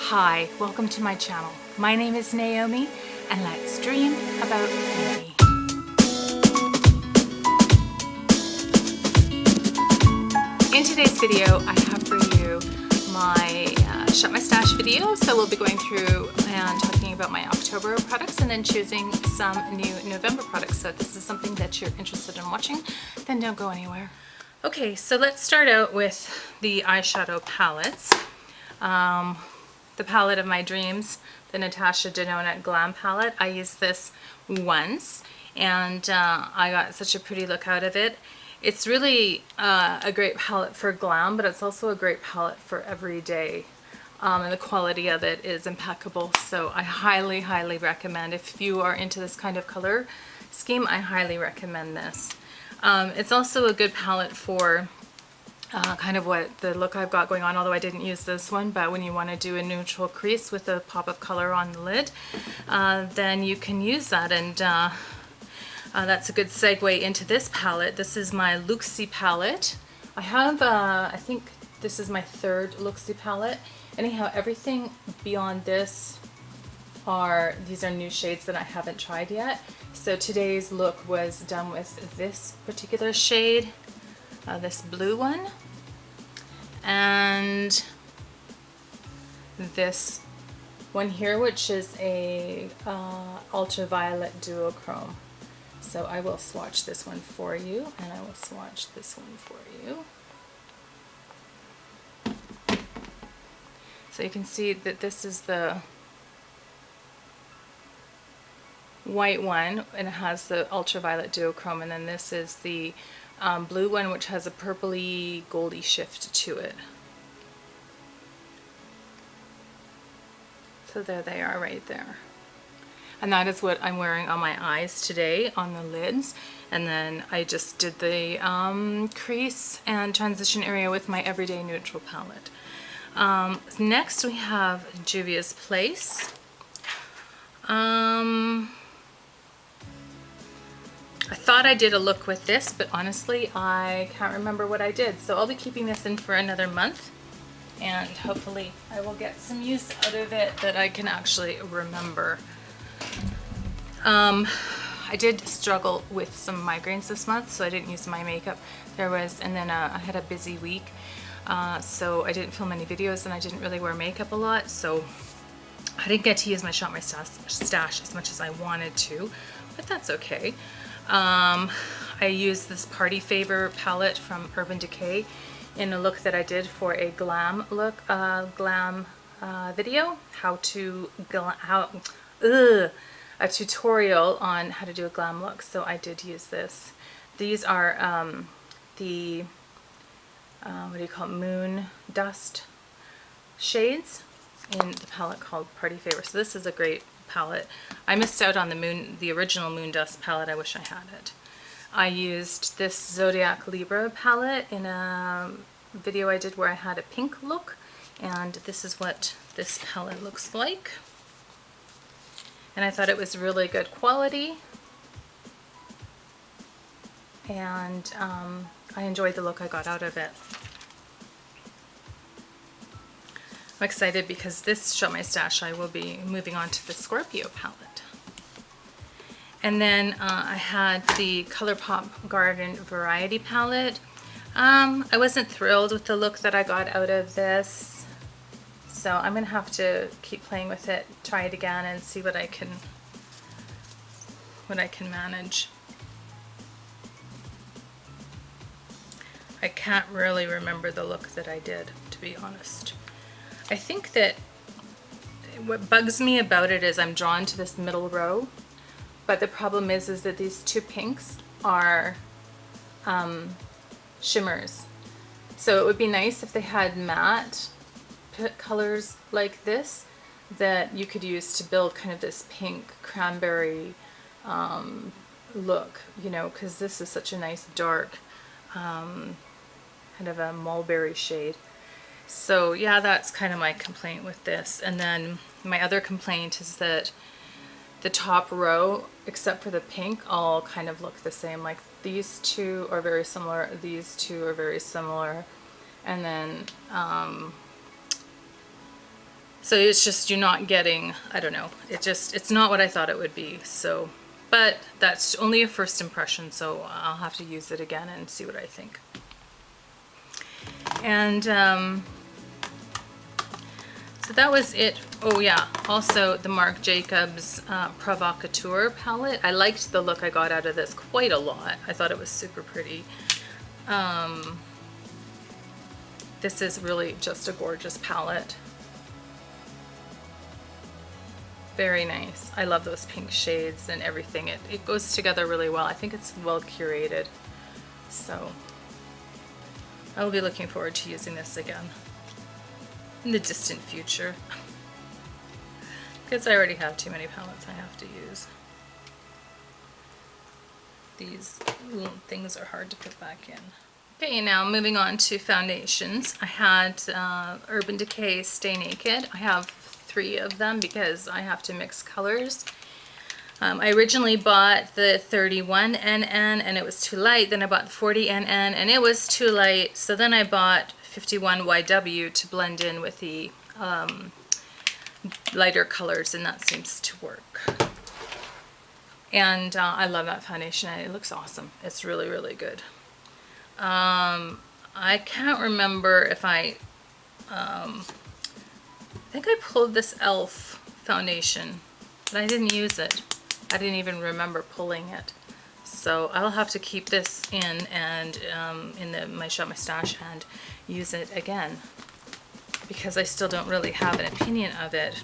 Hi, welcome to my channel. My name is Naomi, and let's dream about beauty. In today's video, I have for you my Shop My Stash video. So we'll be going through and talking about my October products and then choosing some new November products. So if this is something that you're interested in watching, then don't go anywhere. Okay, so let's start out with the eyeshadow palettes. The palette of my dreams, the Natasha Denona Glam palette. I used this once and I got such a pretty look out of it. It's really a great palette for glam, but it's also a great palette for everyday. And the quality of it is impeccable. So I highly, highly recommend, if you are into this kind of color scheme, I highly recommend this. It's also a good palette for kind of what the look I've got going on, although I didn't use this one, but when you want to do a neutral crease with a pop of color on the lid, then you can use that, and that's a good segue into this palette. This is my Luxie palette. I have, I think this is my third Luxie palette. Anyhow, everything beyond this these are new shades that I haven't tried yet. So today's look was done with this particular shade, this blue one, and this one here, which is a ultraviolet duochrome. So I will swatch this one for you, and I will swatch this one for you. So you can see that this is the white one, and it has the ultraviolet duochrome, and then this is the blue one, which has a purpley goldy shift to it. So there they are right there. And that is what I'm wearing on my eyes today, on the lids. And then I just did the crease and transition area with my Everyday Neutral palette. Next we have Juvia's Place. I thought I did a look with this, but honestly I can't remember what I did. So I'll be keeping this in for another month, and hopefully I will get some use out of it that I can actually remember. I did struggle with some migraines this month, so I didn't use my makeup. And then I had a busy week, so I didn't film any videos and I didn't really wear makeup a lot, so I didn't get to use my Shop My Stash as much as I wanted to, but that's okay. I used this Party Favor palette from Urban Decay in a look that I did for a glam look, video, a tutorial on how to do a glam look. So I did use this. These are the what do you call it, moon dust shades in the palette called Party Favor. So this is a great palette. I missed out on the original Moon Dust palette. I wish I had it. I used this Zodiac Libra palette in a video I did where I had a pink look, and this is what this palette looks like. And I thought it was really good quality, and I enjoyed the look I got out of it. I'm excited because this Shop My Stash I will be moving on to the Scorpio palette. And then I had the ColourPop Garden Variety palette. I wasn't thrilled with the look that I got out of this, so I'm gonna have to keep playing with it, try it again, and see what I can manage. I can't really remember the look that I did, to be honest. I think that what bugs me about it is I'm drawn to this middle row, but the problem is that these two pinks are shimmers. So it would be nice if they had matte colors like this that you could use to build kind of this pink cranberry look, you know, because this is such a nice dark kind of a mulberry shade. So yeah, that's kind of my complaint with this. And then my other complaint is that the top row, except for the pink, all kind of look the same. Like these two are very similar, these two are very similar, and then So it's just, you're not getting, I don't know, it's not what I thought it would be. So, but that's only a first impression, so I'll have to use it again and see what I think. And so that was it. Oh yeah, also the Marc Jacobs Provocateur palette. I liked the look I got out of this quite a lot. I thought it was super pretty. This is really just a gorgeous palette. Very nice. I love those pink shades and everything. It goes together really well. I think it's well curated. So I will be looking forward to using this again in the distant future. Because I already have too many palettes I have to use. These little things are hard to put back in. Okay, now moving on to foundations. I had Urban Decay Stay Naked. I have 3 of them because I have to mix colors. I originally bought the 31NN and it was too light. Then I bought the 40NN and it was too light. So then I bought 51YW to blend in with the lighter colors, and that seems to work. And I love that foundation. It looks awesome. It's really, really good. I can't remember if I think I pulled this e.l.f. foundation, but I didn't use it. I didn't even remember pulling it. So I'll have to keep this in and in my Shop My Stash and use it again, because I still don't really have an opinion of it.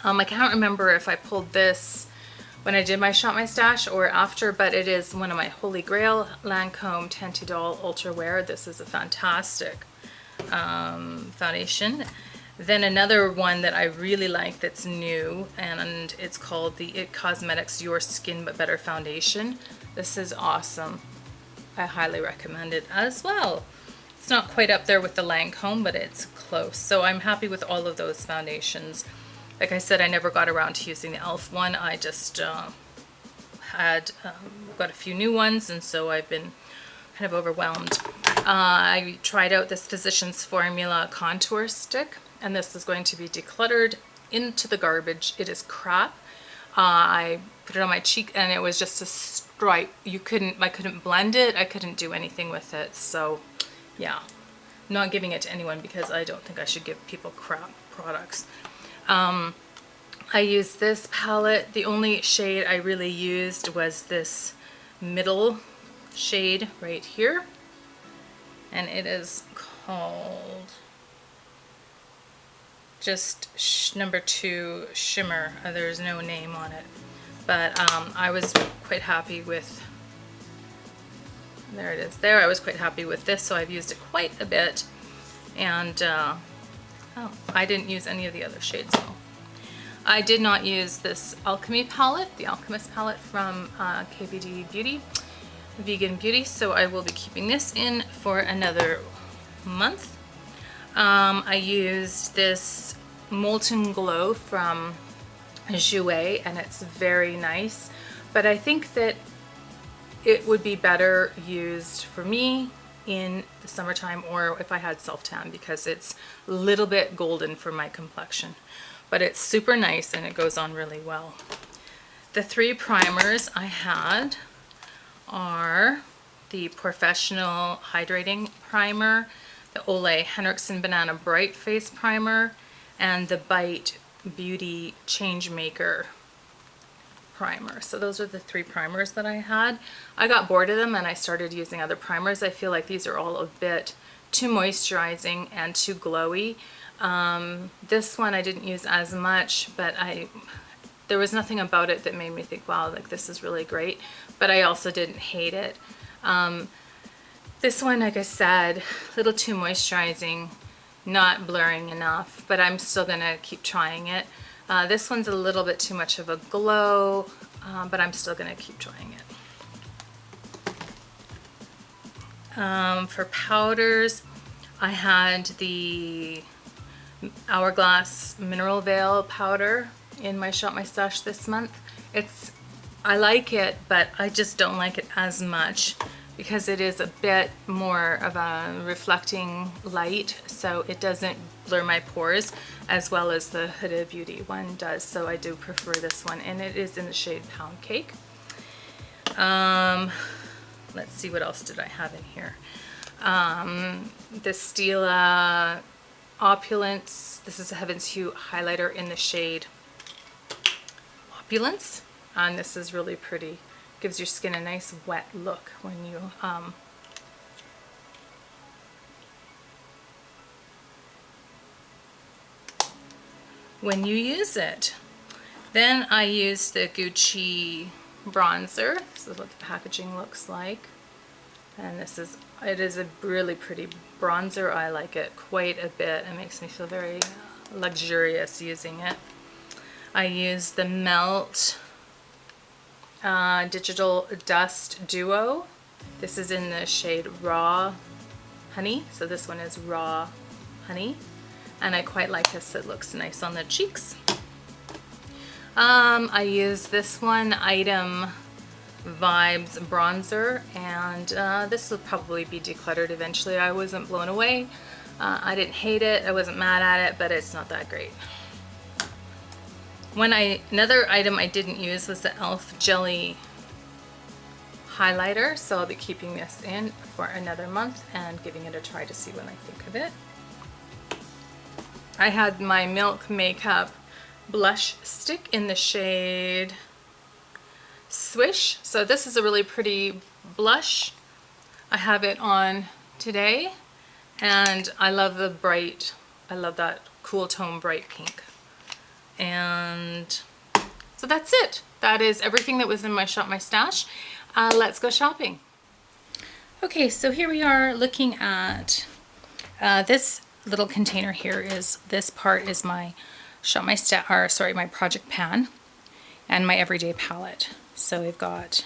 I can't remember if I pulled this when I did my Shop My Stash or after, but it is one of my holy grail, Lancome Teint Idole Ultra Wear. This is a fantastic foundation. Then another one that I really like that's new, and it's called the IT Cosmetics Your Skin But Better Foundation. This is awesome. I highly recommend it as well. It's not quite up there with the Lancome, but it's close. So I'm happy with all of those foundations. Like I said, I never got around to using the e.l.f. one. I just had got a few new ones, and so I've been kind of overwhelmed. I tried out this Physicians Formula contour stick, and this is going to be decluttered into the garbage. It is crap. I put it on my cheek and it was just a stripe. I couldn't blend it. I couldn't do anything with it. So yeah, not giving it to anyone because I don't think I should give people crap products. I used this palette. The only shade I really used was this middle shade right here, and it is called just number 2 Shimmer. There's no name on it, but I was quite happy with, there it is there, I was quite happy with this, so I've used it quite a bit. And oh, I didn't use any of the other shades though. I did not use this Alchemy palette, the Alchemist palette from KVD Beauty, Vegan Beauty, so I will be keeping this in for another month. I used this Molten Glow from Jouer, and it's very nice, but I think that it would be better used for me in the summertime or if I had self-tan, because it's a little bit golden for my complexion, but it's super nice and it goes on really well. The 3 primers I had are the Professional Hydrating Primer, the Ole Henriksen Banana Bright Face Primer, and the Bite Beauty Changemaker Primer. So those are the 3 primers that I had. I got bored of them and I started using other primers. I feel like these are all a bit too moisturizing and too glowy. This one I didn't use as much, but there was nothing about it that made me think, wow, like this is really great, but I also didn't hate it. This one, like I said, a little too moisturizing, not blurring enough, but I'm still gonna keep trying it. This one's a little bit too much of a glow, but I'm still gonna keep trying it. For powders, I had the Hourglass Mineral Veil powder in my Shop My Stash this month. I like it, but I just don't like it as much because it is a bit more of a reflecting light, so it doesn't blur my pores, as well as the Huda Beauty one does. So I do prefer this one, and it is in the shade Pound Cake. Let's see, what else did I have in here? The Stila Opulence. This is a Heaven's Hue highlighter in the shade Opulence, and this is really pretty. Gives your skin a nice wet look when you use it. Then I use the Gucci bronzer. This is what the packaging looks like, and it is a really pretty bronzer. I like it quite a bit. It makes me feel very luxurious using it. I use the Melt Digital Dust Duo. This is in the shade Raw Honey, so this one is Raw Honey, and I quite like this. It looks nice on the cheeks. I use this one, Item Vibes bronzer, and this will probably be decluttered eventually. I wasn't blown away. I didn't hate it. I wasn't mad at it, but it's not that great. Another item I didn't use was the e.l.f. Jelly highlighter, so I'll be keeping this in for another month and giving it a try to see what I think of it. I had my Milk Makeup blush stick in the shade Swish. So this is a really pretty blush. I have it on today, and I love the bright, I love that cool tone bright pink. And so that's it. That is everything that was in my Shop My Stash. Let's go shopping. Okay, so here we are looking at this little container here. This part is my my project pan and my everyday palette. So we've got,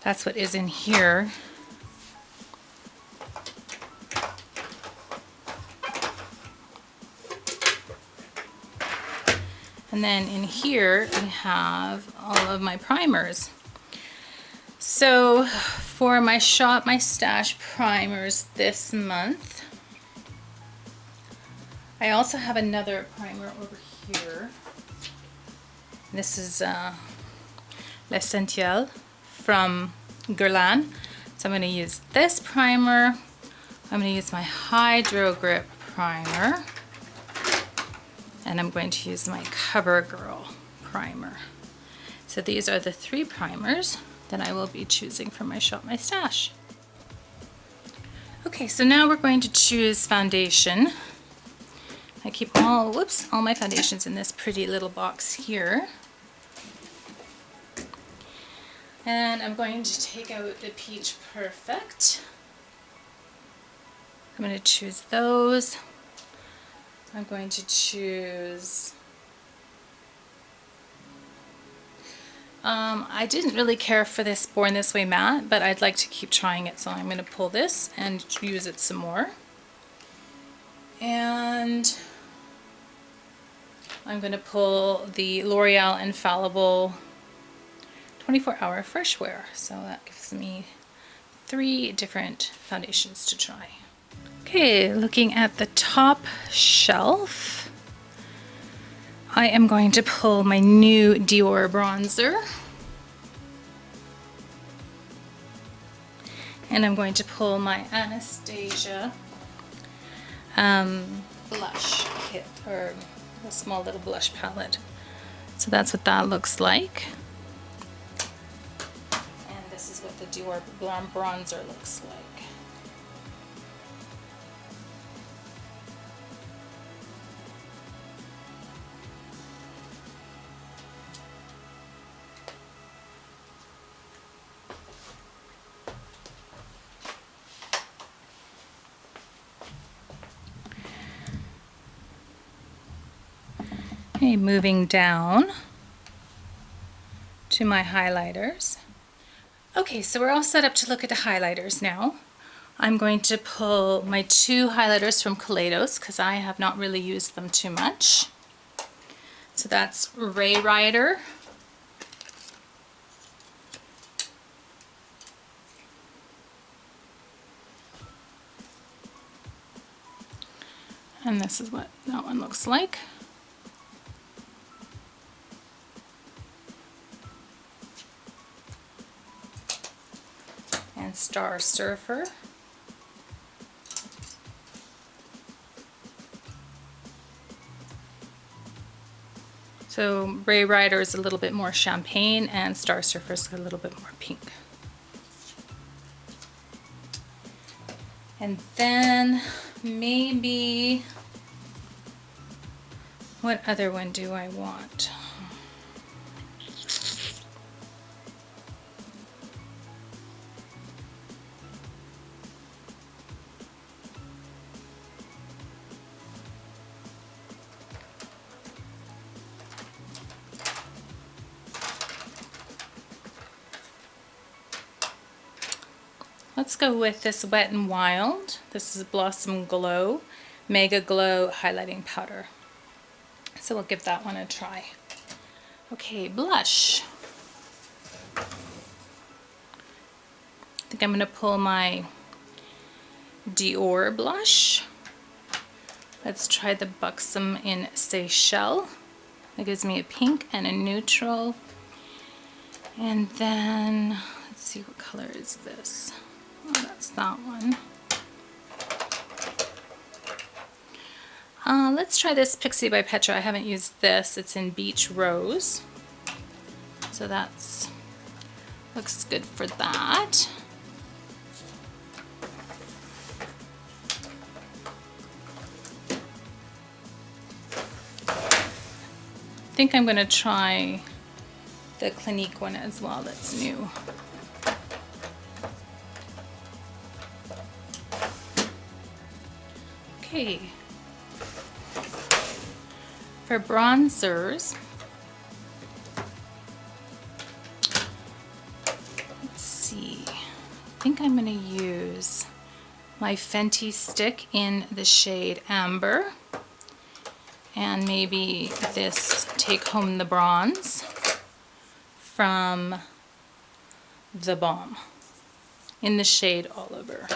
that's what is in here. And then in here I have all of my primers. So for my Shop My Stash primers this month, I also have another primer over here. This is L'Essentiel from Guerlain. So I'm going to use this primer. I'm going to use my Hydro Grip primer. And I'm going to use my CoverGirl primer. So these are the 3 primers that I will be choosing for my Shop My Stash. Okay, so now we're going to choose foundation. I keep all my foundations in this pretty little box here. And I'm going to take out the Peach Perfect. I'm going to choose those. I'm going to choose, I didn't really care for this Born This Way matte, but I'd like to keep trying it, so I'm going to pull this and use it some more. And I'm going to pull the L'Oreal Infallible 24-hour fresh wear. So that gives me 3 different foundations to try. Okay, looking at the top shelf, I am going to pull my new Dior bronzer. And I'm going to pull my Anastasia blush kit, or a small little blush palette. So that's what that looks like. And this is what the Dior bronzer looks like. Okay, moving down to my highlighters. Okay, so we're all set up to look at the highlighters now. I'm going to pull my 2 highlighters from Kaleidos because I have not really used them too much. So that's Ray Rider And this is what that one looks like. And Star Surfer. So Ray Rider is a little bit more champagne and Star Surfer is a little bit more pink. And then maybe, what other one do I want? Let's go with this Wet n Wild. This is Blossom Glow Mega Glow Highlighting Powder. So we'll give that one a try. Okay, blush. I think I'm going to pull my Dior blush. Let's try the Buxom in Seychelles. It gives me a pink and a neutral. And then, let's see, what color is this? Oh, that's that one. Let's try this Pixie by Petra. I haven't used this. It's in Beach Rose. So that's, looks good for that. I think I'm going to try the Clinique one as well, that's new. Okay. For bronzers, let's see, I think I'm going to use my Fenty stick in the shade Amber, and maybe this Take Home the Bronze from The Balm in the shade Oliver.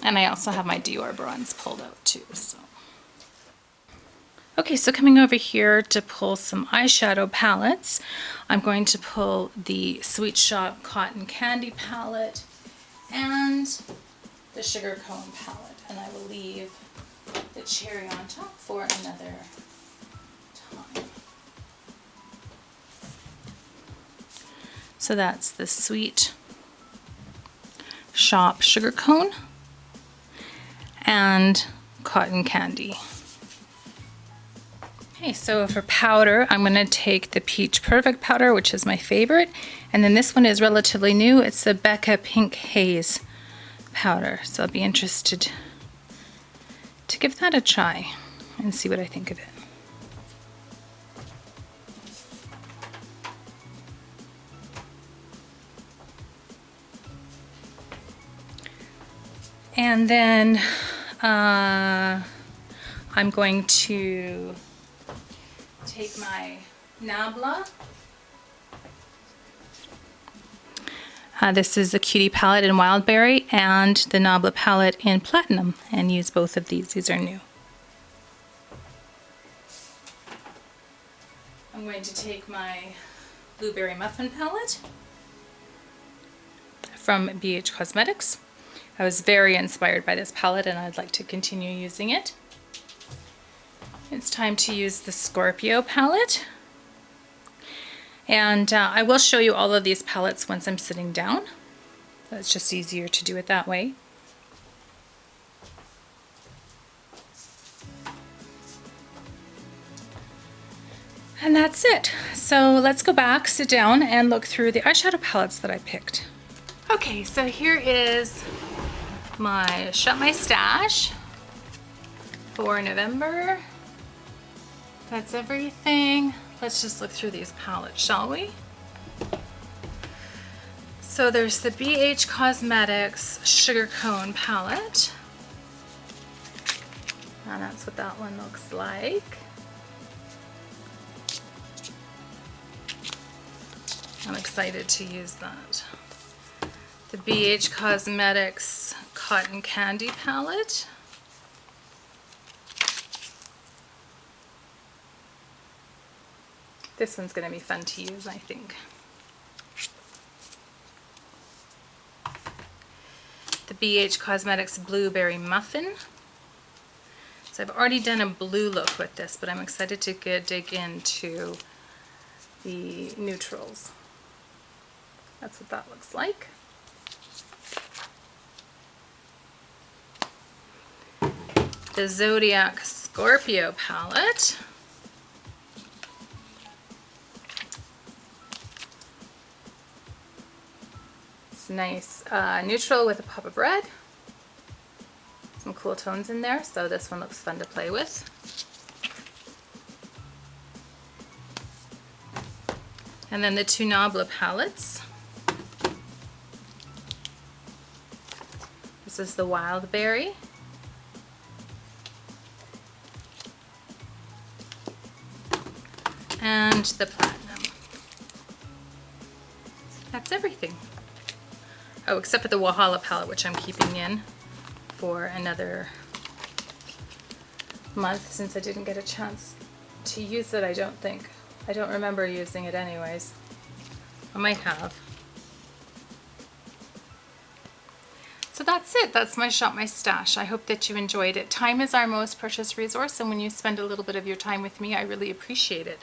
And I also have my Dior bronze pulled out too. So. Okay, so coming over here to pull some eyeshadow palettes, I'm going to pull the Sweet Shop Cotton Candy palette and the Sugar Cone palette. And I will leave the cherry on top for another time. So that's the Sweet Shop Sugar Cone and Cotton Candy. Okay, so for powder, I'm going to take the Peach Perfect powder, which is my favorite, and then this one is relatively new. It's the Becca Pink Haze powder, so I'll be interested to give that a try and see what I think of it. And then I'm going to take my Nabla. This is the Cutie palette in Wildberry and the Nabla palette in Platinum, and use both of these. These are new. I'm going to take my Blueberry Muffin palette from BH Cosmetics. I was very inspired by this palette and I'd like to continue using it. It's time to use the Scorpio palette. And I will show you all of these palettes once I'm sitting down. It's just easier to do it that way. And that's it. So let's go back, sit down, and look through the eyeshadow palettes that I picked. Okay, so here is my Shut My Stash for November. That's everything. Let's just look through these palettes, shall we? So there's the BH Cosmetics Sugar Cone palette. And that's what that one looks like. I'm excited to use that. The BH Cosmetics Cotton Candy palette. This one's going to be fun to use, I think. The BH Cosmetics Blueberry Muffin. So I've already done a blue look with this, but I'm excited to dig into the neutrals. That's what that looks like. The Zodiac Scorpio palette. It's nice neutral with a pop of red. Some cool tones in there, so this one looks fun to play with. And then the two Nabla palettes. This is the Wild Berry. And the Platinum. That's everything. Oh, except for the Wahala palette, which I'm keeping in for another month since I didn't get a chance to use it, I don't think. I don't remember using it anyways. I might have. So that's it. That's my Shop My Stash. I hope that you enjoyed it. Time is our most precious resource, and when you spend a little bit of your time with me, I really appreciate it.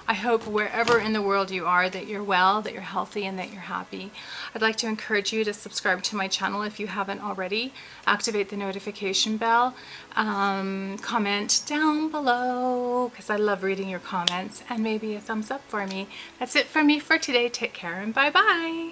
I hope wherever in the world you are that you're well, that you're healthy, and that you're happy. I'd like to encourage you to subscribe to my channel if you haven't already. Activate the notification bell. Comment down below because I love reading your comments, and maybe a thumbs up for me. That's it for me for today. Take care and bye-bye.